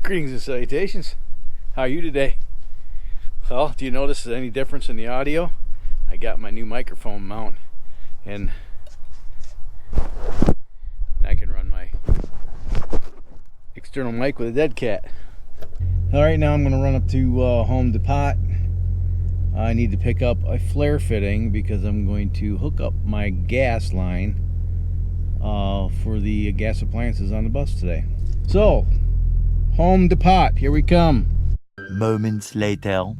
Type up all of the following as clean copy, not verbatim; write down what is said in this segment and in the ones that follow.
Greetings and salutations. How are you today? Well, do you notice any difference in the audio? I got my new microphone mount and I can run my external mic with a dead cat. Alright, now I'm going to run up to Home Depot. I need to pick up a flare fitting because I'm going to hook up my gas line for the gas appliances on the bus today. So, Home Depot, here we come. Moments later.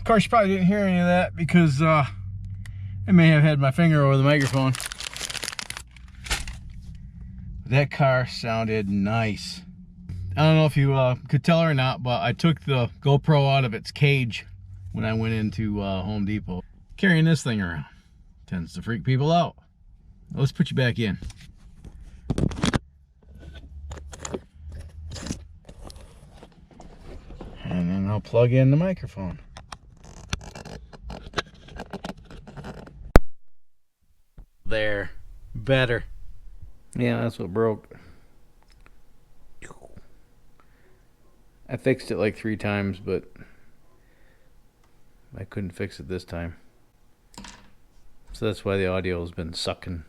Of course, you probably didn't hear any of that because I may have had my finger over the microphone. That car sounded nice. I don't know if you could tell or not, but I took the GoPro out of its cage when I went into Home Depot. Carrying this thing around tends to freak people out. Let's put you back in. And then I'll plug in the microphone. There. Better. Yeah, that's what broke. I fixed it like 3 times, but I couldn't fix it this time. So that's why the audio has been sucking.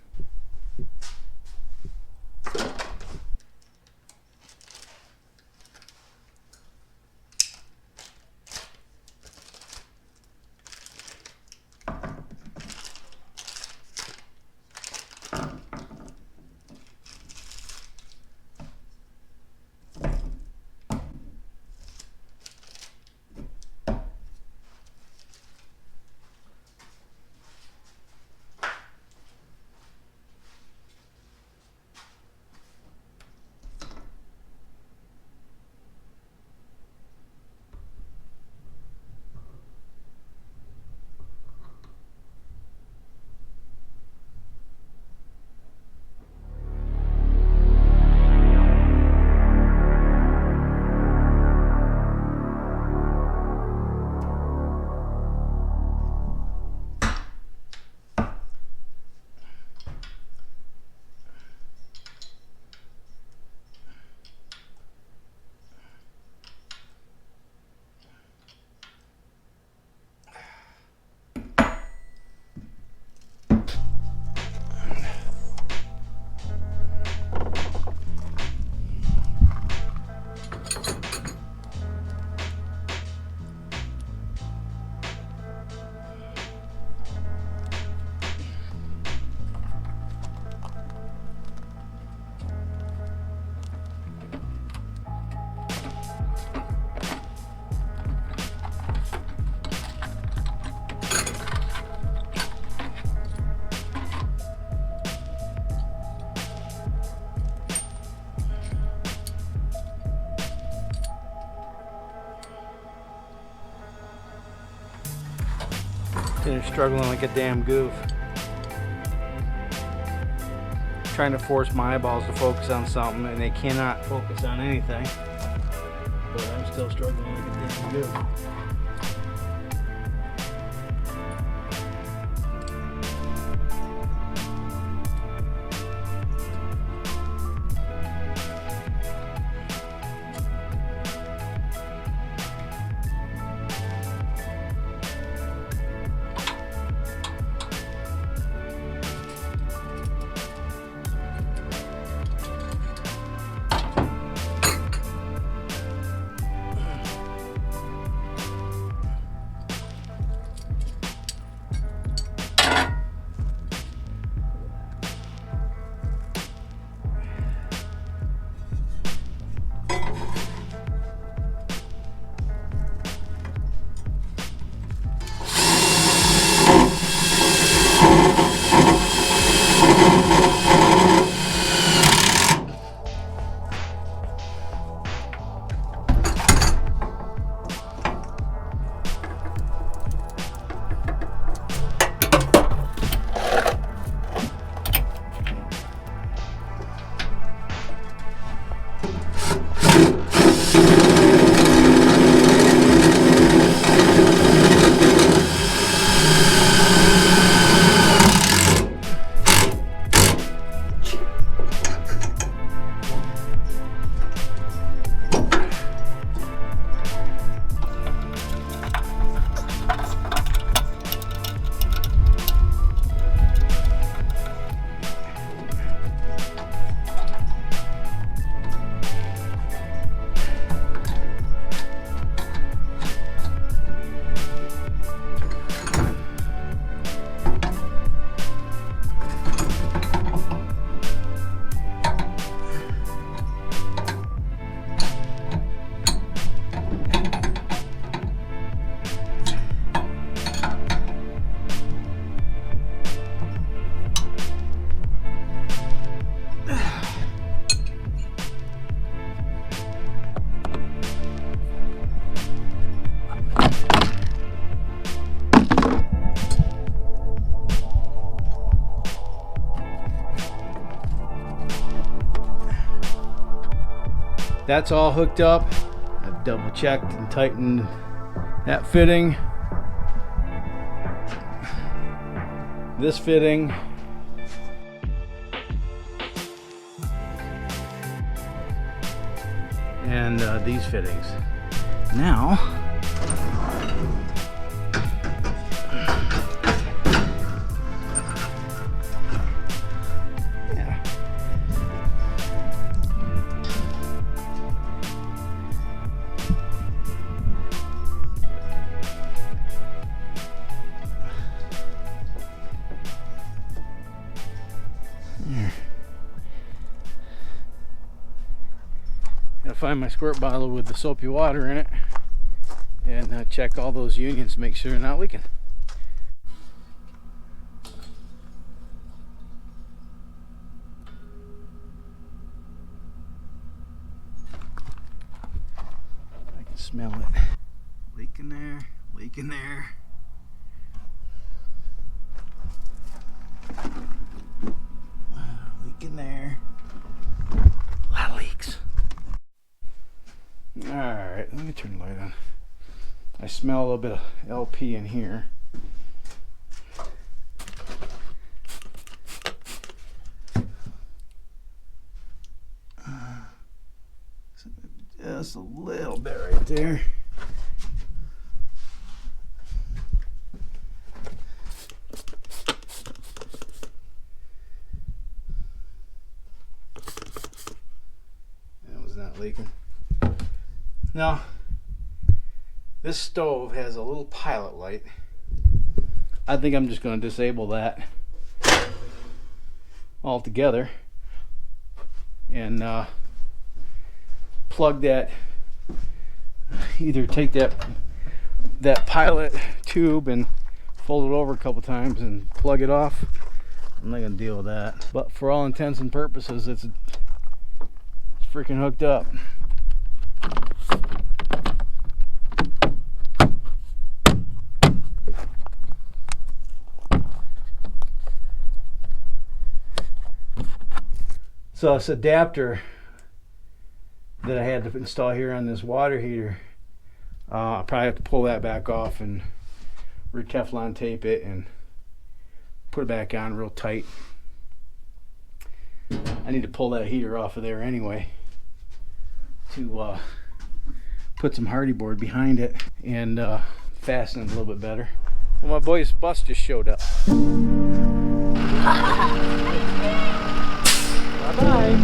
They're struggling like a damn goof. Trying to force my eyeballs to focus on something and they cannot focus on anything. But I'm still struggling like a damn goof. That's all hooked up. I've double checked and tightened that fitting. This fitting. And these fittings. Now, yeah. Gotta find my squirt bottle with the soapy water in it and check all those unions, make sure they're not leaking. I can smell it. Leak in there, leak in there. Leak in there. A lot of leaks. Alright, let me turn the light on. I smell a little bit of LP in here. Just a little bit right there. That was not leaking. Now, this stove has a little pilot light. I think I'm just going to disable that altogether and plug that, either take that pilot tube and fold it over a couple times and plug it off. I'm not going to deal with that. But for all intents and purposes, it's freaking hooked up. So this adapter that I had to install here on this water heater, I'll probably have to pull that back off and re-Teflon tape it and put it back on real tight. I need to pull that heater off of there anyway to put some hardy board behind it and fasten it a little bit better. Well, my boy's bus just showed up. Bye-bye.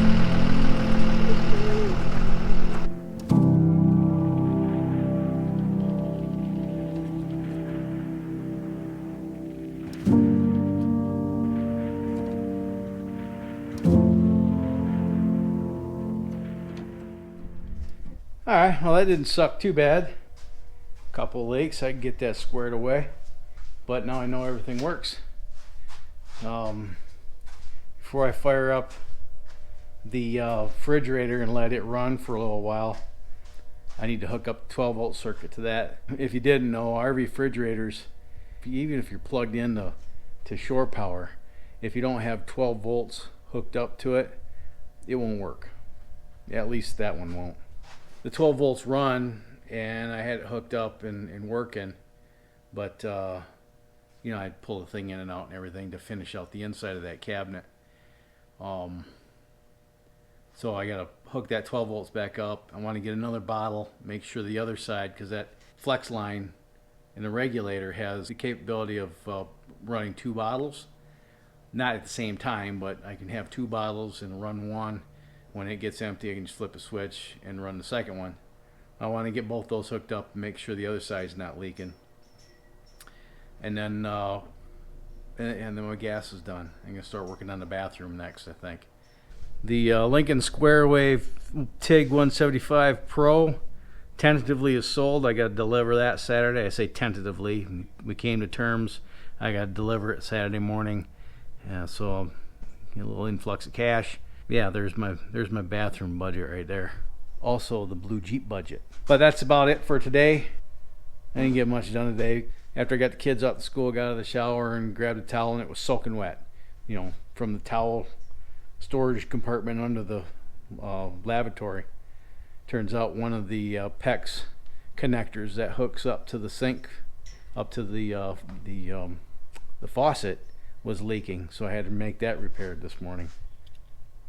Alright, well that didn't suck too bad. Couple of leaks, I can get that squared away. But now I know everything works. Before I fire up the refrigerator and let it run for a little while, I need to hook up the 12 volt circuit to that. If you didn't know, our refrigerators, even if you're plugged in to shore power, if you don't have 12 volts hooked up to it, it won't work. At least that one won't. The 12 volts run, and I had it hooked up and working, but you know, I'd pull the thing in and out and everything to finish out the inside of that cabinet. So I gotta hook that 12 volts back up. I want to get another bottle, make sure the other side, because that flex line in the regulator has the capability of running 2 bottles. Not at the same time, but I can have 2 bottles and run one. When it gets empty, I can just flip a switch and run the second one. I want to get both those hooked up and make sure the other side's not leaking. And then my gas is done. I'm gonna start working on the bathroom next, I think. The Lincoln Square Wave TIG 175 Pro tentatively is sold. I got to deliver that Saturday. I say tentatively. We came to terms. I got to deliver it Saturday morning. So a little influx of cash. Yeah, there's my bathroom budget right there. Also the blue Jeep budget. But that's about it for today. I didn't get much done today. After I got the kids out to school, got out of the shower and grabbed a towel, and it was soaking wet. You know, from the towel storage compartment under the lavatory. Turns out one of the PEX connectors that hooks up to the sink, up to the faucet, was leaking, so I had to make that repaired this morning.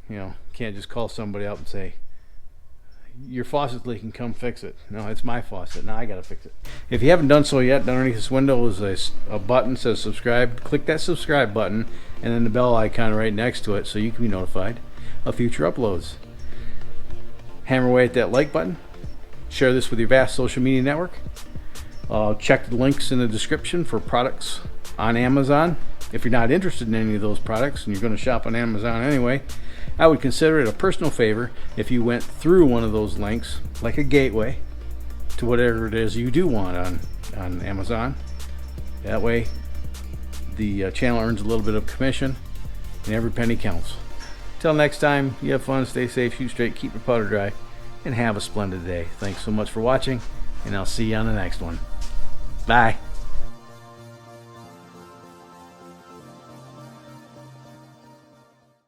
You know, can't just call somebody up and say, your faucet's leaking, come fix it. No, it's my faucet. Now I gotta fix it. If you haven't done so yet, underneath this window is a button that says subscribe. Click that subscribe button and then the bell icon right next to it so you can be notified of future uploads. Hammer away at that like button. Share this with your vast social media network. Check the links in the description for products on Amazon. If you're not interested in any of those products and you're going to shop on Amazon anyway, I would consider it a personal favor if you went through one of those links, like a gateway, to whatever it is you do want on Amazon. That way, the channel earns a little bit of commission, and every penny counts. Till next time, you have fun, stay safe, shoot straight, keep your powder dry, and have a splendid day. Thanks so much for watching, and I'll see you on the next one. Bye.